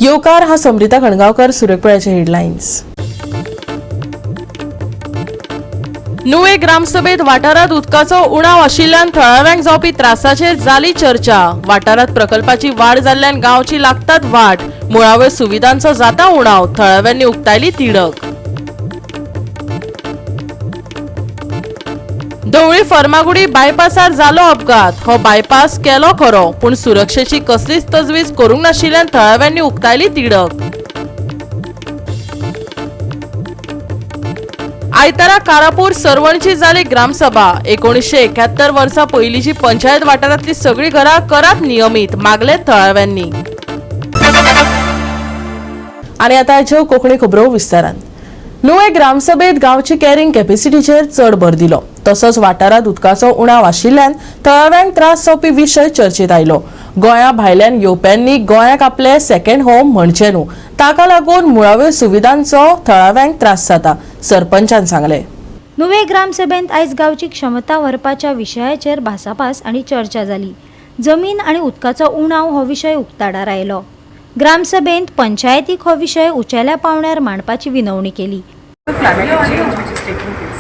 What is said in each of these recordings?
येवकार हा समृता कणगावकर, सुरकपळ्याचे हेडलाईन्स. नुवे ग्रामसभेत वाठारात उदकाचो उणाव आशिल्ल्यान थळाव्यांक जावपी त्रासाचेर जाली चर्चा. वाठारात प्रकल्पाची वाड जाल्ल्यान गांवची लागतात वाट. मुळाव्यो सुविधांचो जाता उणाव, थळाव्यांनी उक्तायली तिडक. धवळी फर्मागुडी बायपासार जालो अपघात. हो बायपास केलो खरो, पूण सुरक्षेची कसलीच तजवीज करूंक नाशिल्ल्यान थळाव्यांनी उक्तायली तिडक. आयतारा कारापूर सरवणची जाली ग्रामसभा. 1971 वर्सा पयलींची पंचायत वाठारांतली सगळी घरां करात नियमीत, मागले थळाव्यांनी. आनी आतां ह्यो कोंकणी खबरो विस्तारान. नुवे ग्रामसभेत गांवची कॅरिंग कॅपॅसिटीचेर चड भर दिलो. तसोच वाठारांत उदकाचो उणाव आशिल्ल्यान थळाव्यांक त्रास जावपी विशय चर्चेत आयलो. गोंया भायल्यान येवप्यांनी गोंयाक आपले सेकंड होम म्हणचे न्हू, ताका लागून मुळाव्यो सुविधांचो थळाव्यांक त्रास जाता, सरपंचान सांगले. नुवे ग्रामसभेत आयज गांवची क्षमता व्हरपाच्या विशयाचेर भासाभास आनी चर्चा जाली. जमीन आनी उदकाचो उणाव हो विशय उक्ताडार आयलो. ग्रामसभेत पंचायतीक हो विशय उंचेल्या पावंड्यार मांडपाची विनवणी केली. Climate change which is taking place,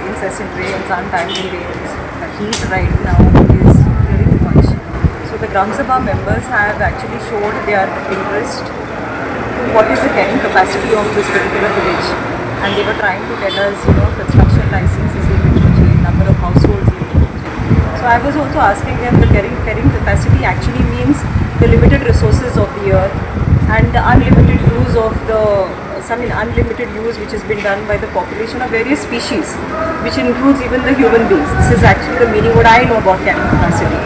incessant rains, untimely rains, the heat right now is very too much. So the Gram Sabha members have actually showed their interest in what is the carrying capacity of this particular village, and they were trying to tell us, construction licenses will be changed, number of households will be changed. So I was also asking them the carrying capacity actually means the limited resources of the earth and the unlimited use of unlimited use which has been done by the population of various species, which includes even the human beings. This is actually the meaning what I know about carrying capacity.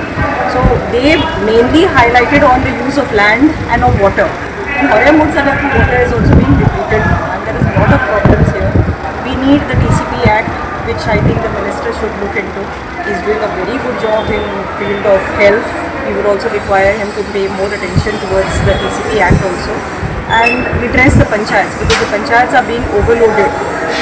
So they mainly highlighted on the use of land and of water. And Horyamutsalappu water is also being depleted and there is a lot of problems here. We need the TCP Act, which I think the minister should look into. He's doing a very good job in field of health. We would also require him to pay more attention towards the TCP Act also, and redress the panchayats, because the panchayats are being overloaded.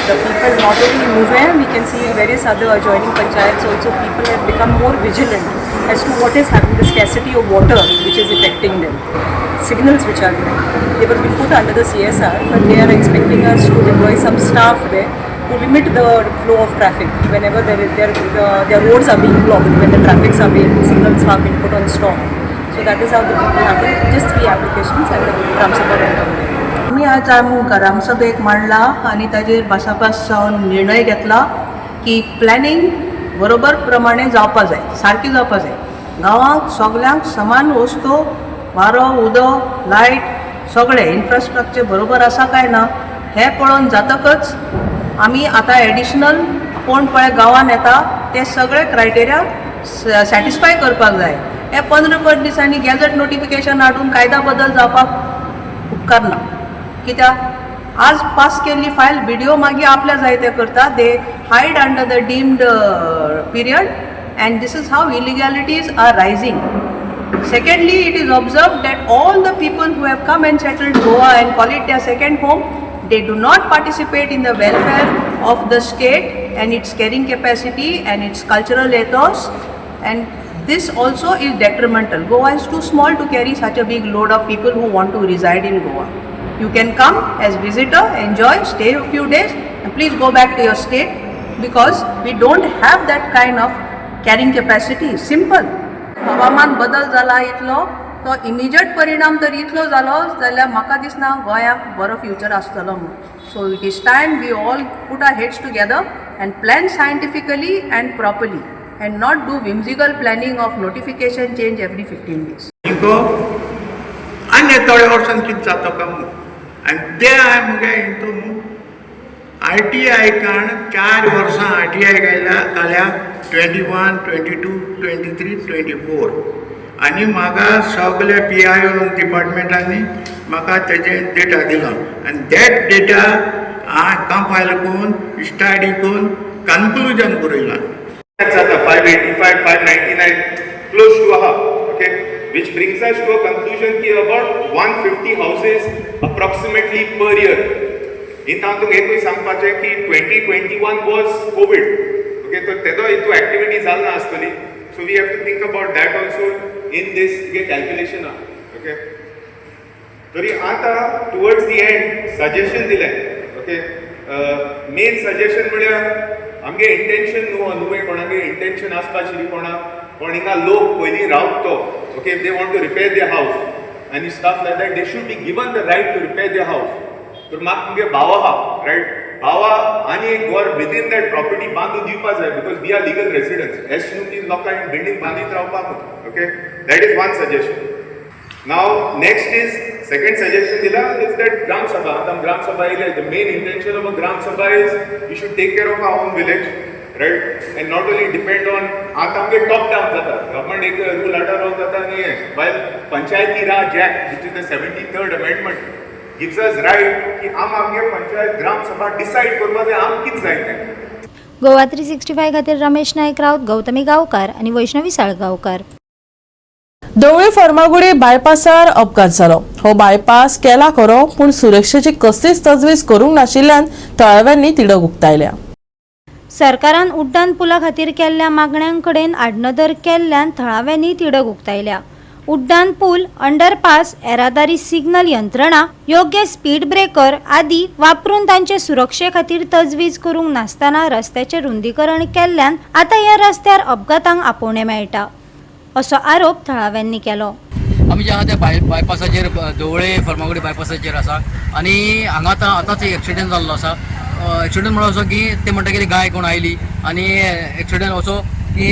The people not only move in, we can see in various other adjoining panchayats also, people have become more vigilant as to what is happening, the scarcity of water which is affecting them. Signals which are there, they were being put under the CSR, but they are expecting us to deploy some staff there to limit the flow of traffic whenever their roads are being blocked, when the traffics are being, signals are being put on stop. So that is how the people have just 3 applications and the Gram Sabha went on. आम्ही आज ग्रामसभेक मांडला आणि ताजेर भासाभास जावन निर्णय घेतला की प्लॅनिंग बरोबर प्रमाणे जावपा जाय, सारकी जावपा जाय. गांवांत सगळ्यांक समान वस्तू, वारो, उदक, लायट सगळे इन्फ्रास्ट्रक्चर बरोबर आसा काय ना हे पळोवन जातकच आमी आतां एडिशनल कोण पळय गांवांत येता ते सगळे क्रायटेरिया सॅटिस्फाय करपाक जाय. हे 15 दिसांनी गॅझेट नोटिफिकेशन हाडून कायदा बदल जावपाक उपकार ना. कित्याक आज पास केल्ली फायल BDO मागीर आपल्या जाय ते करता, they hide under the deemed period, and this is how illegalities are rising. Secondly, it is observed that all the people who have come and settled Goa and call it their second home, they do not participate in the welfare of the state and its carrying capacity and its cultural ethos, and this also is detrimental. Goa is too small to carry such a big load of people who want to reside in Goa. You can come as visitor, enjoy, stay a few days, and please go back to your state, because we don't have that kind of carrying capacity. Simple. हवामान बदल जाला इतलो, तो immediate परिणाम तर इतलो जालो जाल्यार म्हाका दिसना गोंयाक बरो फ्युचर आसतलो म्हणून. So it is time we all put our heads together and plan scientifically and properly, and not do whimsical planning of notification change every 15 days. आनी थोड्या वर्सान कितें जाता काय म्हणून, आनी ते मुगे हितून ITI कारण 4 वर्सां ITI घाल्या 21, 22, 23, 24, आनी म्हाका सगळे PIO डिपार्टमेंटांनी म्हाका तेजे डेटा दिला, आनी दॅट डेटा हांवें कंपायल करून स्टडी करून कन्क्लुजन बरयलां. That's at 585, 599, close to a half, okay? Which brings us to a conclusion ki about 150 houses approximately per year. In तातूंत एकूय सांगपाचें की 2021 was COVID, okay? So तेदो हितू activity जाल ना आसतली. So we have to think about that also in this calculation, okay? तरी आतां towards the end suggestion दिलें ओके मेन सजेशन म्हळ्यार आमगे इंटेंशन न्हू कोणागे इंटेंशन आसपाची कोण हिंगा लोक पयलीं रावतो okay they want to repair their houses आनी stuff like that they should be given the right to repair their houses तर म्हाका मुगे भावा आहा रायट भावा आनी एक घर विदीन दॅट प्रॉपर्टी बांदून दिवपाक जाय because we are legal residents as न्हू ती लोकांनी बिल्डींग बांदीत रावपाक okay that is one suggestion now next is second suggestion दिला इज दॅट ग्राम सभा आतां ग्राम सभा येयले the main intention of a gram sabha is you should take care of our own village right and not only depend on आतां आमगे top down जाता government एक rule order of जाता आनी vial Panchayati Raj act which is the 73rd amendment gives us right की आमगे पंचायत ग्राम सभा decide करपा जाय आम कितें जाय तें गोवा 365 खातीर रमेश नायक राऊत, गौतमी गांवकार आणि वैष्णवी साळगांवकार. धवळी फर्मागुडी बायपासार अपघात जालो. हो बायपास केला खरो पूण सुरक्षेची कसलीच तजवीज करूंक नाशिल्ल्यान थळाव्यांनी तिडक उक्तायल्या. सरकारान उड्डाण पुला खातीर केल्ल्या मागण्यांकडेन आडनदर केल्ल्यान थळाव्यांनी तिडक उक्तायल्या. उड्डाण पूल, अंडरपास, येरादारी सिग्नल यंत्रणा, योग्य स्पीड ब्रेकर आदी वापरून तांचे सुरक्षे खातीर तजवीज करूंक नासतना रस्त्याचे रुंदीकरण केल्ल्यान आता ह्या रस्त्यार अपघातांक आपोवणे मेळटा असो आरोप थळाव्यांनी केलो. आमी जे आहा त्या बायपासाचेर धवळे फर्मागुडी बायपासाचेर आसा आनी हांगा आतांच एक एक्सिडेंट जाल्लो आसा. एक्सिडेंट म्हणून असो की ते म्हणटा की गाय कोण आयली आनी एक्सिडेंट असो की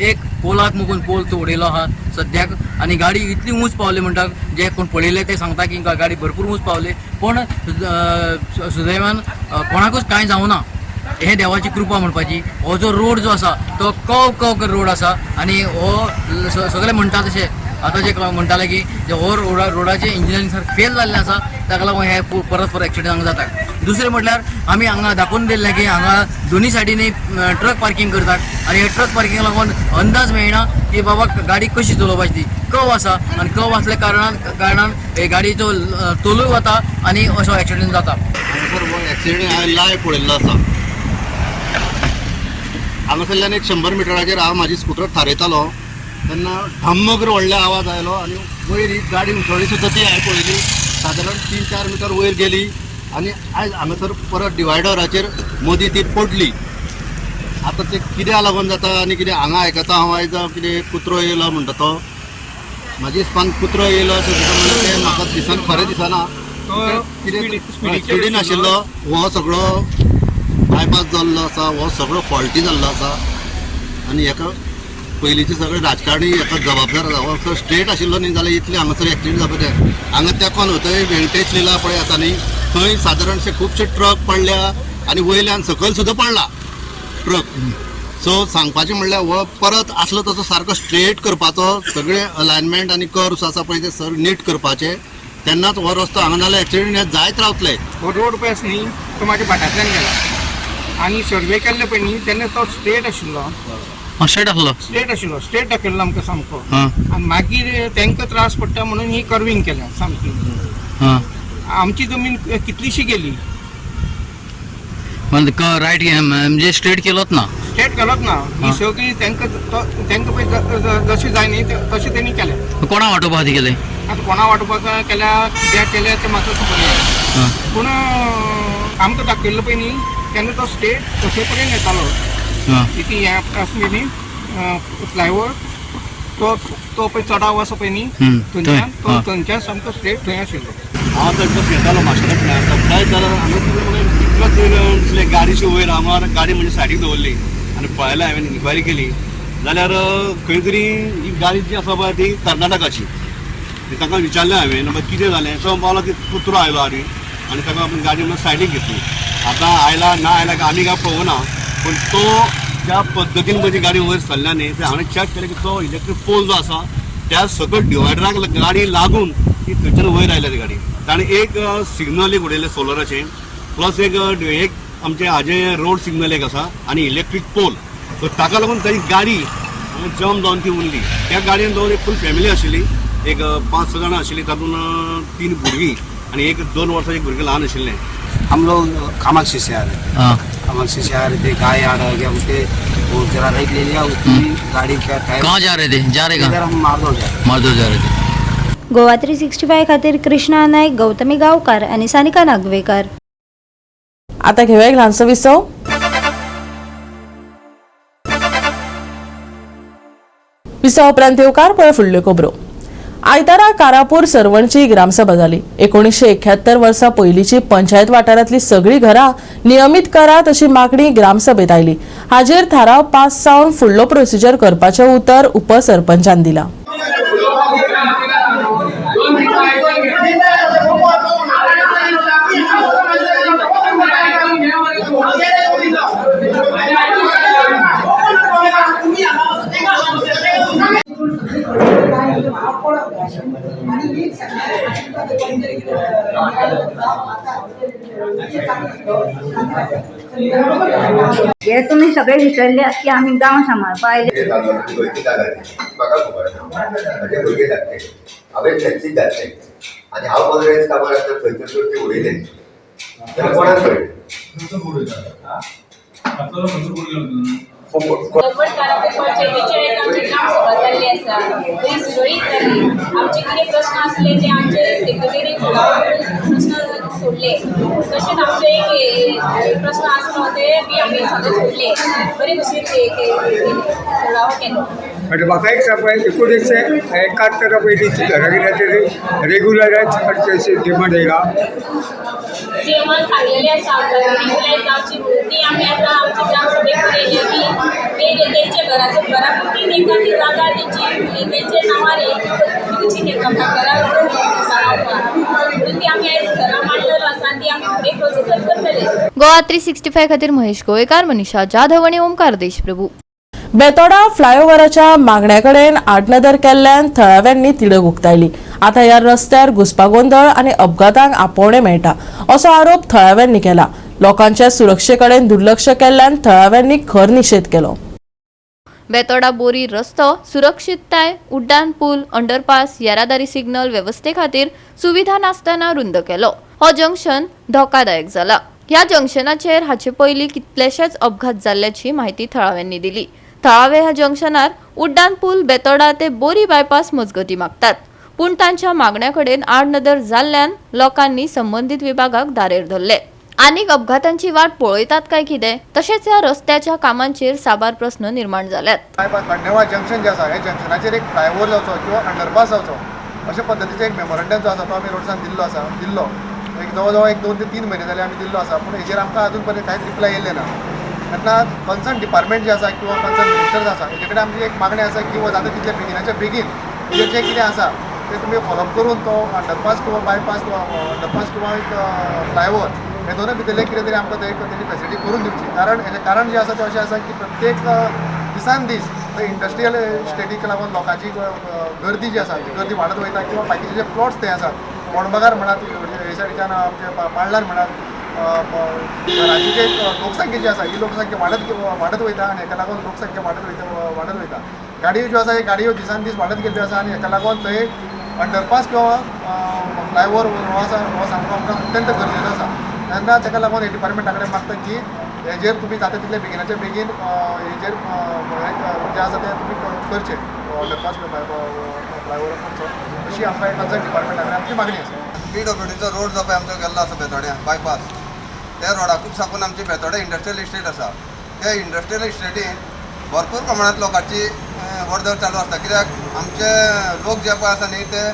एक पोलाक मुगून पोल तो उडयलो आहा सद्याक आनी गाडी इतली उंच पावली म्हणटा जे कोण पळयले ते सांगता की गाडी भरपूर उंच पावली पूण सुदैवान कोणाकूच कांय जावना. हे देवाची कृपा म्हणपाची. हो जो रोड जो आसा तो कव रोड आसा आनी हो सगळे म्हणटा तशें आतां जे म्हणटाले की हो रोडाचें इंजिनियरींग सारकें फेल जाल्लें आसा ताका लागून हे परत एक्सिडेंट हांगा जाता. दुसरें म्हटल्यार आमी हांगा दाखोवन दिल्लें की हांगा दोनी सायडीनी ट्रक पार्किंग करतात आनी हे ट्रक पार्किंग लागून अंदाज मेळना की बाबा गाडी कशी चलोवपाची ती. कव आसा आनी कव आसल्या कारणान हे गाडयेचो तोलूय वता आनी असो एक्सिडेंट जाता. एक्सिडेंट हांवें लायव्ह पळयल्लो आसा. हांगासरल्यान एक 100 मिटराचेर हांव म्हाजी स्कुटर थारयतालो तेन्ना ढम्मकर व्हडले आवाज आयलो आनी वयर ही गाडी उसळ्ळी सुद्दां ती हांवें पळयली. सादारण 3-4 मिटर वयर गेली आनी आयज हांगासर परत डिवायडराचेर मदीं ती पडली. आतां ते कित्याक लागून जाता आनी कितें हांगा आयकता हांव आयज कितें कुत्रो येयलो म्हणटा तो म्हाज्या हिसपान कुत्रो येयलो तें म्हाका दिसान खरें दिसना. कितें स्पिडीन आशिल्लो हो सगळो बायपास जाल्लो आसा हो सगळो फॉल्टी जाल्लो आसा आनी हेका पयलींचे सगळे राजकारणी हेका जबाबदार आसा. हो स्ट्रेट आशिल्लो न्ही जाल्यार इतले हांगासर एक्सिडेंट जावपाक जाय. हांगा तेंकोन थंय वेंकटेश लिला पळय आसा न्ही थंय सादारणशे खुबशे ट्रक पडल्या आनी वयल्यान सकयल सुद्दां पडला ट्रक. सो सांगपाचें म्हणल्यार हो परत आसलो तसो सारको स्ट्रेट करपाचो सगळे अलायनमेंट आनी कर्व्स आसा पळय ते सर नीट करपाचे तेन्नाच हो रस्तो हांगा नाल्यार एक्सिडेंट हे जायत रावतले. हो रोड पळय आसा न्ही तो म्हाज्या फाटल्यान गेला आनी सर्वे केल्ले पळय न्ही तेन्ना तो स्ट्रेट आशिल्लो. स्ट्रेट आशिल्लो स्ट्रेट दाखयल्लो आमकां सामको आनी मागीर तांकां त्रास पडटा म्हणून ही कर्विंग केल्या सामकी. आमची जमीन कितलीशी गेली रायट म्हणजे स्ट्रेट केलोच ना. स्ट्रेट केलोच ना. ही सगळी तांकां पळय जशी जाय न्ही तशें तेणी केल्या. कोणा वांटोवपा खातीर केले? आतां कोणा वांटोवपाक केल्या कित्याक केल्या तें म्हाका खबर ना पूण आमकां दाखयल्लो पळय न्ही तेन्ना तो स्ट्रेट तशे पर्यंत येतालो. इथे हे आसली न्ही फ्लायओवर तो पळय चडाव आसा पळय न्ही थंयच्यान सामको स्ट्रेट थंय आशिल्लो. हांव थंयचो शेतालो माशेलांतल्यान काय जाल्यार हांगा दिसले गाडीचे वयर हांगा गाडी म्हणजे सायडीक दवरली आनी पळयलें हांवें इन्क्वायरी केली जाल्यार खंय तरी ही गाडी जी आसा पळय ती कर्नाटकाची. ताका विचारलें हांवें बाबा कितें जालें तो पावलो की कुत्रो आयलो आनी ताका आपण गाडी म्हणून सायडीक घेतली. आतां आयला ना आयला आमी काय पळोवना पूण तो ज्या पद्दतीन म्हजी गाडी वयर सरल्या न्ही ते हांवें चॅक केलें की तो इलेक्ट्रीक पोल जो आसा त्या सकयल डिवायडराक गाडी लागून ती थंयच्यान वयर आयल्या ती गाडी. ताणें एक सिग्नल एक उडयलें सोलराचें प्लस एक आमचें हाजें रोड सिग्नल एक आसा आनी इलेक्ट्रीक पोल. सो ताका लागून ताची गाडी जम जावन ती उरली. त्या गाडयेन दोन एक फूल फॅमिली आशिल्ली एक 5-6 जाणां आशिल्लीं तातूंत 3 भुरगीं आनी एक 2 वर्साचें भुरगें ल्हान आशिल्लें. हम लोग कामाक्षी से आ रहे थे. कामाक्षी से आ रहे थे गाय आ रहा गया उनके वो जरा राइट ले लिया उसकी गाड़ी का टायर. कहाँ जा रहे थे? इधर हम मारदोल जा रहे थे. गोवा 365 खातीर कृष्णा नायक, गौतमी गांवकार आनी सानिका नागवेकर. आता घेऊया एक ल्हानसो विसव. विसव उपरांत येवकार पळय फुडल्यो खबरो. आयतारा कारापूर सरवणची ग्रामसभा जाली. 1971 वर्सा पयलींची पंचायत वाठारांतली सगळीं घरां नियमीत करात अशी मागणी ग्रामसभेत आयली. हाजेर थाराव पास जावन फुडलो प्रोसिजर करपाचें उतर उपसरपंचान दिलां. हे तुम्ही सगळे विसरले की आम्ही गांव सांबाळपा आयले. हांवें टॅक्सी घातले आनी हांव पंदरा कामार आसता थंयसर ते उडयले जाल्यार कोणाक कळ्ळें पंचायतीचे ग्रामसभा जाल्ली आसा. बरी सुरळीत जाली. आमचे कितें प्रश्न आसले ते आमचे सेक्रेटरी प्रश्न सोडले. तशेंच आमचे एक प्रश्न आसलो ते बी आमी सगळे सोडले. बरे भशेन सुळावो केलो. म्हाका एक सांग 1971 पयलींची घरां कित्याक रेगुलरायज करची डिमांड येयला. जी आम्हाला सांगलेली आसा आमकां रेगुलरायज जावची म्हणून ती आमी आतां आमच्या ग्रामसभेक बरयली की तेंचे घराचो घरापुरती तांकां ती जागा तेंचे नांवार दिवची तांकां घरां सांबाळपाक म्हणून ती आमी आयज घरां मांडलेलो आसा आनी ती आमी फुडें प्रोसेस करतले. गोवा 365 खातीर महेश गोवेकार, मनीषा जाधव आनी ओमकार देशप्रभू. बेतोडा फ्लायओव्हराच्या मागण्याकडेन आडनदर केल्ल्यान थळाव्यांनी तिडक उक्तायली. आता ह्या रस्त्यार घुसपागोंदळ आनी अपघातांक आपोवणें मेळटा असो आरोप थळाव्यांनी केला. लोकांच्या सुरक्षेकडेन दुर्लक्ष केल्ल्यान थळाव्यांनी खर निशेध केलो. बेतोडा बोरी रस्तो सुरक्षितताय, उड्डाण पूल, अंडरपास, येरादारी सिग्नल वेवस्थे खातीर सुविधा नासतना रुंद केलो. हो जंक्शन धोकादायक जाला. ह्या जंक्शनाचेर हाचे पयलीं कितलेशेच अपघात जाल्ल्याची माहिती थळाव्यांनी दिली. थळावे ह्या जंक्शनार उड्डाण पूल बेतोडा ते बोरी बायपास मजगती मागतात. पूण तांच्या मागण्याकडेन आडनदर जाल्ल्यान लोकांनी संबंधीत विभागाक दारेर धरले. आनीक अपघातांची वाट पळयतात काय कितें, तशेंच ह्या रस्त्याच्या कामांचेर साबार प्रस्न निर्माण जाल्यात. खंडेवा जंक्शन जे आसा हे जंक्शनाचेर एक फ्लायओव्हर जावचो किंवा अंडरपास जावचो अशा पद्दतीचो एक मेमोरंडम जो आसा तो आमी रोडसान दिल्लो. एक जवळ 2 ते 3 म्हयने जाले आमी दिल्लो आसा. पूण हेजेर आमकां अजून पर्यंत कांयच रिप्लाय येयल्ले ना. तेन्ना कन्सर्न डिपार्टमेंट जे आसा किंवा कन्सर्न मिनिस्टर आसा हेजे कडेन आमची एक मागणी आसा की जाता तितले बेगिनाच्या बेगीन हेजेर जें कितें आसा तें तुमी फॉलोअप करून तो अंडरपास किंवा बायपास किंवा अंडरपास किंवा एक फ्लायओव्हर हे दोनूय भितरले कितें तरी आमकां तेजी फेसिलिटी करून दिवची. कारण हेजें कारण जें आसा तें अशें आसा की प्रत्येक दिसान दीस इंडस्ट्रियल इस्टेटीक लागून लोकांची गर्दी जी आसा ती गर्दी वाडत वयता किंवा बाकीचे जे प्लॉट्स ते आसात मोणबागार म्हणत हे सायडीच्यान आमचे पाळणार म्हणत घराची जे लोकसंख्या जी आसा ही लोकसंख्या वाडत वयता आनी हेका लागून लोकसंख्या वाडत वयता. गाडयो ज्यो आसा हे गाडयो दिसान दीस वाडत गेल्ल्यो आसा आनी हेका लागून थंय अंडरपास किंवा फ्लायओव्हर हो सामको आमकां अत्यंत गरजेचो आसा. तेन्ना ताका लागून हे डिपार्टमेंटा कडेन मागता की हेजेर तुमी जाता तितले बेगिनाच्या बेगीन हेजेर जे आसा तें तुमी करचें अंडरपास फ्लायओव्हर करचो अशी आमकां कन्सर्न डिपार्टमेंटा कडेन आमची मागणी आसा. PWDचो रोड जो पळय आमचो गेल्लो आसा बेतोड्या बायपास त्या रोडाकूच साकून आमची बेतोड्या इंडस्ट्रियल इस्टेट आसा. त्या इंडस्ट्रियल इस्टेटीन भरपूर प्रमाणांत लोकांची वर्दळ चालू आसता. कित्याक आमचे लोक जे पळय आसा न्ही ते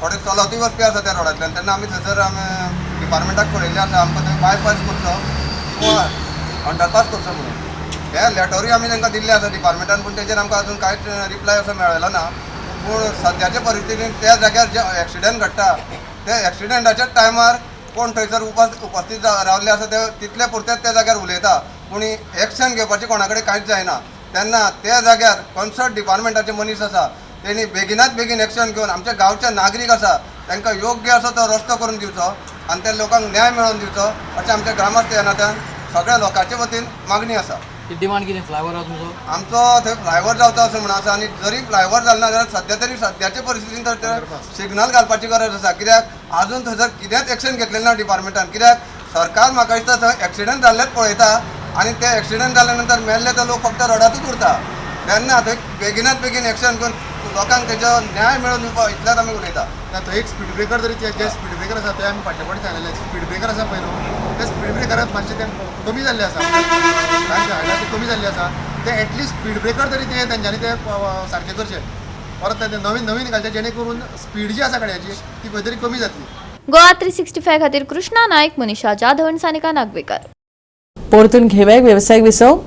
थोडे चलवती वचपी आसा त्या रोडांतल्यान. तेन्ना आमी थंयसर डिपार्टमेंटाक कळयल्लें आसा आमकां थंय बायपास करचो किंवा अंडरपास करचो म्हणून. हे लेटरूय आमी तांकां दिल्ले आसा डिपार्टमेंटान. पूण तेजेर आमकां अजून कांयच रिप्लाय असो मेळ्ळो ना. पूण सद्याचे परिस्थितीन त्या जाग्यार जे एक्सिडंट घडटा त्या एक्सिडंटाच्या टायमार कोण थंयसर उपस्थित रावल्ले आसा ते तितले पुरतेच त्या जाग्यार उलयता. पूण एक्शन घेवपाची कोणा कडेन कांयच जायना. तेन्ना त्या जाग्यार कन्सर्न डिपार्टमेंटाचे मनीस आसा तेणी बेगिनात बेगीन एक्शन घेवन आमच्या गांवचे नागरीक आसा तांकां योग्य असो तो रस्तो करून दिवचो आनी त्या लोकांक न्याय मेळोवन दिवचो अशें आमच्या ग्रामस्थ येणाऱ्यान सगळ्या लोकांचे वतीन मागणी आसा. डिमांड कितें फ्लायओव्हर तुमचो? आमचो थंय फ्लायओव्हर जावचो असो म्हण आसा. आनी जरी फ्लायओव्हर जालना जाल्यार सद्याचे परिस्थितीन तर सिग्नल घालपाची गरज आसा. कित्याक आजून थंयसर कितेंच एक्शन घेतलेलें ना डिपार्टमेंटान. कित्याक सरकार म्हाका दिसता थंय एक्सिडंट जाल्लेच पळयता आनी ते एक्सिडंट जाल्या नंतर मेल्ले ते लोक फक्त रोडातूच उरता. तेन्ना थंय बेगिनात बेगीन एक्शन करून लोकांक तेजो न्याय मेळोवन दिवपा इतल्याच आमी उलयता. तो एक स्पीड ब्रेकर जरी जे स्पीड ब्रेकर आसा ते आमी फाटल्या फावटी सांगलेले स्पीड ब्रेकर आसा पळय न्हू ते स्पीड ब्रेकरात मातशें ते कमी जाल्ले आसा तांचे हायलायट कमी जाल्ले आसा ते एटलिस्ट स्पीड ब्रेकर तरी ते तेंच्यांनी ते सारके करचे परत ते नवीन घालचे जेणे करून स्पीड जी आसा गाडयाची ती खंय तरी कमी जातली. गोवा 365 खातीर कृष्णा नायक, मनीषा जाधव आनी सानिका नागवेकर. परतून घेवया एक वेवसायीक विसव.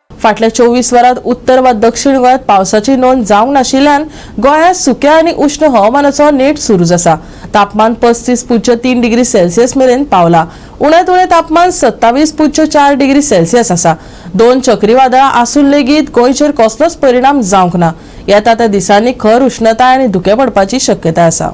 फाटल्या 24 वरांत उत्तर वा दक्षिण गोंयांत पावसाची नोंद जावंक नाशिल्ल्यान गोंयांत सुक्या आनी उश्ण हवामानाचो नेट सुरूच आसा. तापमान 35.3 डिग्री सेल्सियस मेरेन पावला. उण्यांत उणें तापमान 27.4 डिग्री सेल्सियस आसा. 2 चक्रीवादळां आसून लेगीत गोंयचेर कसलोच परिणाम जावंक ना. येता त्या दिसांनी खर उश्णताय आनी धुकें पडपाची शक्यताय आसा.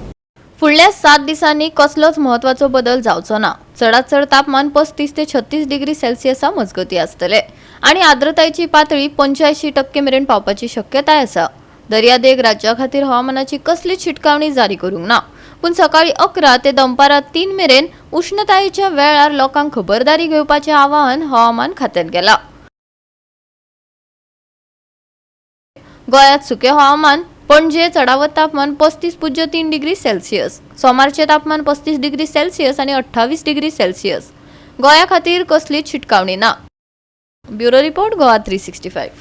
फुडल्या 7 दिसांनी कसलोच म्हत्वाचो बदल जावचो ना. चडांत चड तापमान 35 ते 36 डिग्री सेल्सियसा मजगती आसतले आनी आर्द्रतायेची पातळी 85% मेरेन पावपाची शक्यताय आसा. दर्यादेग राज्या खातीर हवामानाची कसलीच शिटकावणी जारी करूंक ना. पूण सकाळी 11 ते दनपारां 3 मेरेन उश्णतायेच्या वेळार लोकांक खबरदारी घेवपाचें आवाहन हवामान खात्यान केलां. गोंयांत सुकें हवामान. पणजे चडावत तापमान 35.3 डिग्री सेल्सियस, सोमारचे तापमान 35 डिग्री सेल्सियस आनी 28 डिग्री सेल्सियस. गोंया खातीर कसलीच शिटकावणी ना. Bureau report Goa 365.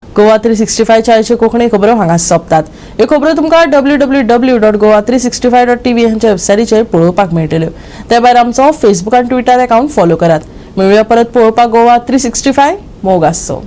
गोवा 365 च्या आयच्यो कोंकणी खबरो हांगा सोंपतात. ह्यो खबरो तुमकां www.goa365.tv ह्यांच्या वेबसायटीचेर पळोवपाक मेळटल्यो. त्या भायर आमचो फेसबूक आनी ट्विटर अकाउंट फॉलो करात. मेळुया परत पळोवपाक गोवा 365 मोग आसचो.